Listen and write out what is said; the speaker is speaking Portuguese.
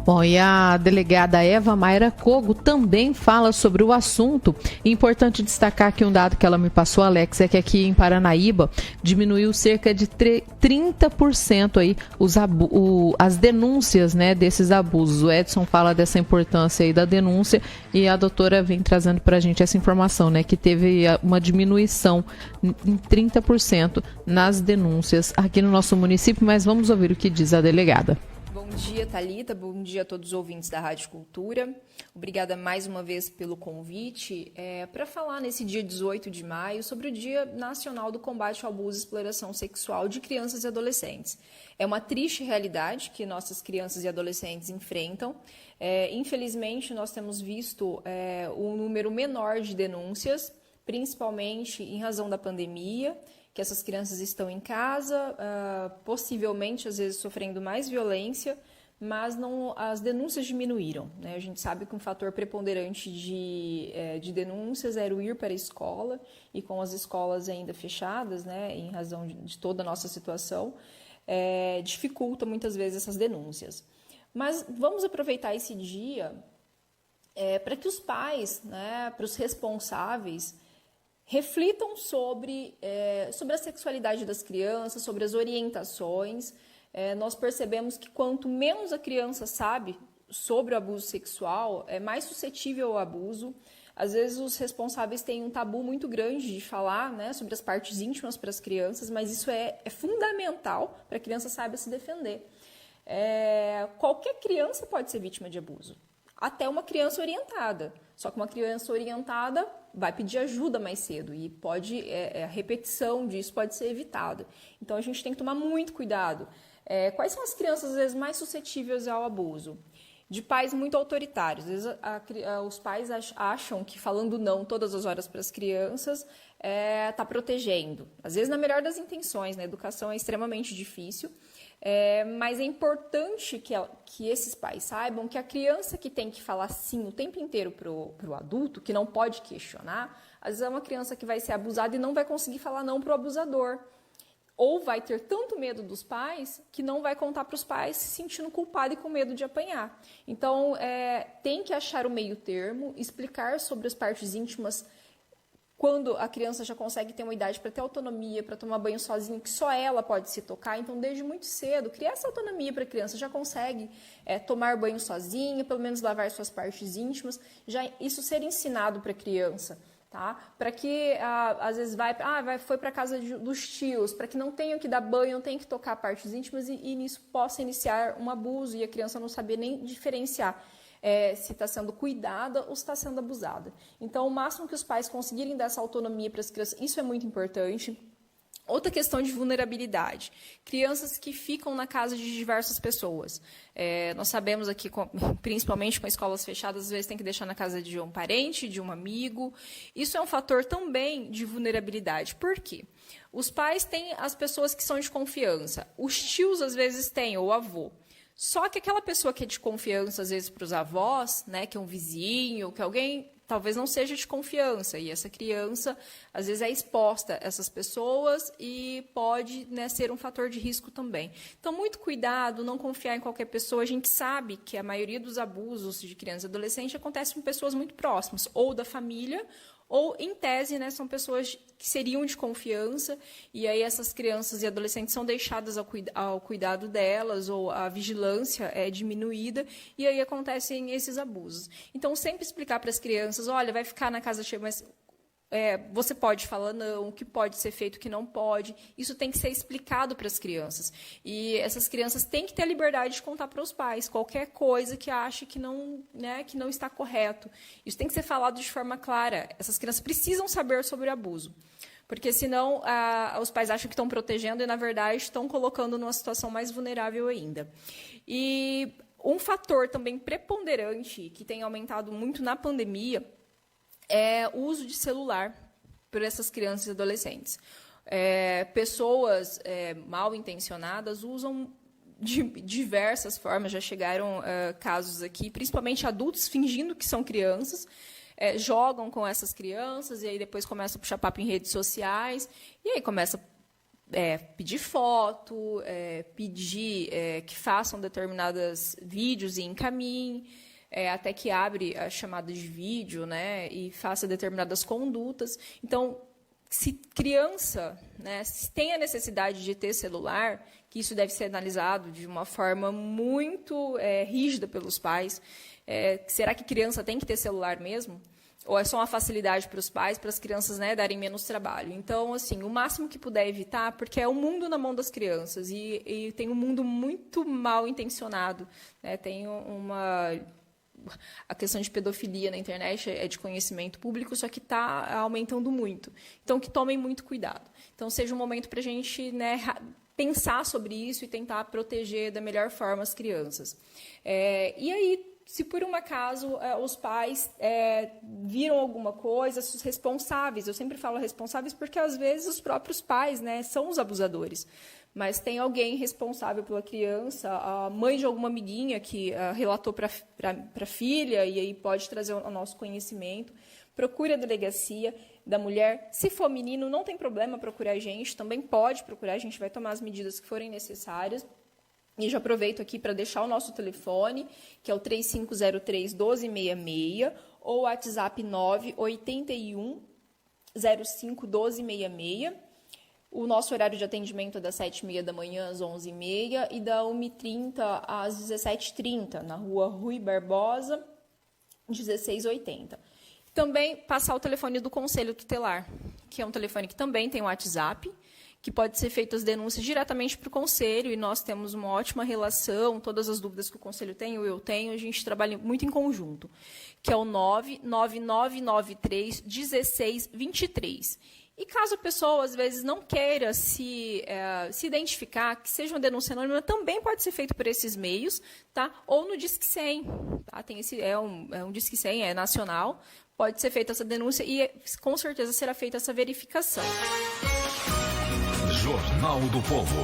Bom, e a delegada Eva Mayra Cogo também fala sobre o assunto. É importante destacar que um dado que ela me passou, Alex, é que aqui em Paranaíba diminuiu cerca de 30% aí as denúncias, né, desses abusos. O Edson fala dessa importância aí da denúncia e a doutora vem trazendo para a gente essa informação, né, que teve uma diminuição em 30% nas denúncias aqui no nosso município, mas vamos ouvir o que diz a delegada. Bom dia, Thalita. Bom dia a todos os ouvintes da Rádio Cultura. Obrigada mais uma vez pelo convite para falar nesse dia 18 de maio sobre o Dia Nacional do Combate ao Abuso e Exploração Sexual de Crianças e Adolescentes. É uma triste realidade que nossas crianças e adolescentes enfrentam. Infelizmente, nós temos visto um número menor de denúncias, principalmente em razão da pandemia, que essas crianças estão em casa, possivelmente, às vezes, sofrendo mais violência, mas as denúncias diminuíram, né? A gente sabe que um fator preponderante de denúncias era o ir para a escola, e com as escolas ainda fechadas, né, em razão de toda a nossa situação, dificulta muitas vezes essas denúncias. Mas vamos aproveitar esse dia para que os pais, né, para os responsáveis, reflitam sobre a sexualidade das crianças, sobre as orientações. Nós percebemos que quanto menos a criança sabe sobre o abuso sexual, é mais suscetível ao abuso. Às vezes os responsáveis têm um tabu muito grande de falar, né, sobre as partes íntimas para as crianças, mas isso é fundamental para a criança saiba se defender. Qualquer criança pode ser vítima de abuso, até uma criança orientada. Só que uma criança orientada vai pedir ajuda mais cedo e a repetição disso pode ser evitada. Então, a gente tem que tomar muito cuidado. Quais são as crianças, às vezes, mais suscetíveis ao abuso? De pais muito autoritários. Às vezes, os pais acham que falando não todas as horas para as crianças está protegendo. Às vezes, na melhor das intenções, né? A educação é extremamente difícil. Mas é importante que esses pais saibam que a criança que tem que falar sim o tempo inteiro para o adulto, que não pode questionar, às vezes é uma criança que vai ser abusada e não vai conseguir falar não para o abusador. Ou vai ter tanto medo dos pais que não vai contar para os pais, se sentindo culpado e com medo de apanhar. Então, tem que achar o meio termo, explicar sobre as partes íntimas quando a criança já consegue ter uma idade para ter autonomia, para tomar banho sozinha, que só ela pode se tocar. Então, desde muito cedo, criar essa autonomia para a criança, já consegue tomar banho sozinha, pelo menos lavar suas partes íntimas, já isso ser ensinado para a criança, tá? Para que, às vezes, foi para a casa dos tios, para que não tenham que dar banho, não tenham que tocar partes íntimas e nisso possa iniciar um abuso e a criança não saber nem diferenciar se está sendo cuidada ou se está sendo abusada. Então, o máximo que os pais conseguirem dar essa autonomia para as crianças, isso é muito importante. Outra questão de vulnerabilidade. Crianças que ficam na casa de diversas pessoas. Nós sabemos aqui, principalmente com escolas fechadas, às vezes tem que deixar na casa de um parente, de um amigo. Isso é um fator também de vulnerabilidade. Por quê? Os pais têm as pessoas que são de confiança. Os tios, às vezes, têm, ou o avô. Só que aquela pessoa que é de confiança, às vezes, para os avós, né, que é um vizinho, que alguém talvez não seja de confiança, e essa criança, às vezes, é exposta a essas pessoas e pode, né, ser um fator de risco também. Então, muito cuidado, não confiar em qualquer pessoa. A gente sabe que a maioria dos abusos de criança e adolescente acontece com pessoas muito próximas, ou da família, ou, em tese, né, são pessoas que seriam de confiança, e aí essas crianças e adolescentes são deixadas ao cuidado delas, ou a vigilância é diminuída, e aí acontecem esses abusos. Então, sempre explicar para as crianças, olha, vai ficar na casa cheia, mas você pode falar não, o que pode ser feito, o que não pode. Isso tem que ser explicado para as crianças. E essas crianças têm que ter a liberdade de contar para os pais qualquer coisa que ache que não está correto. Isso tem que ser falado de forma clara. Essas crianças precisam saber sobre o abuso. Porque, senão, os pais acham que estão protegendo e, na verdade, estão colocando numa situação mais vulnerável ainda. E um fator também preponderante que tem aumentado muito na pandemia é o uso de celular por essas crianças e adolescentes. Pessoas mal intencionadas usam de diversas formas, já chegaram casos aqui, principalmente adultos fingindo que são crianças, jogam com essas crianças e aí depois começam a puxar papo em redes sociais e aí começa pedir foto, pedir que façam determinados vídeos e encaminhem, até que abre a chamada de vídeo, né, e faça determinadas condutas. Então, se criança, né, se tem a necessidade de ter celular, que isso deve ser analisado de uma forma muito rígida pelos pais. Será que criança tem que ter celular mesmo? Ou é só uma facilidade para os pais, para as crianças, né, darem menos trabalho? Então, assim, o máximo que puder evitar, porque é o mundo na mão das crianças e tem um mundo muito mal intencionado, né? Tem a questão de pedofilia na internet é de conhecimento público, só que está aumentando muito. Então, que tomem muito cuidado. Então, seja um momento para a gente, né, pensar sobre isso e tentar proteger da melhor forma as crianças. E aí, se por um acaso os pais viram alguma coisa, os responsáveis, eu sempre falo responsáveis porque às vezes os próprios pais, né, são os abusadores, mas tem alguém responsável pela criança, a mãe de alguma amiguinha que relatou para a filha e aí pode trazer ao nosso conhecimento, procure a delegacia da mulher. Se for menino, não tem problema procurar a gente, também pode procurar, a gente vai tomar as medidas que forem necessárias. E já aproveito aqui para deixar o nosso telefone, que é o 3503-1266, ou o WhatsApp 981-05-1266. O nosso horário de atendimento é das 7h30 da manhã às 11h30 e da 1h30 às 17h30, na rua Rui Barbosa, 1680. Também passar o telefone do Conselho Tutelar, que é um telefone que também tem o WhatsApp, que pode ser feito as denúncias diretamente para o Conselho, e nós temos uma ótima relação, todas as dúvidas que o Conselho tem, ou eu tenho, a gente trabalha muito em conjunto, que é o 99993-1623. E caso a pessoa, às vezes, não queira se identificar, que seja uma denúncia anônima, também pode ser feito por esses meios, tá? Ou no Disque 100, tá? É um Disque 100, é nacional, pode ser feita essa denúncia e, com certeza, será feita essa verificação. Jornal do Povo.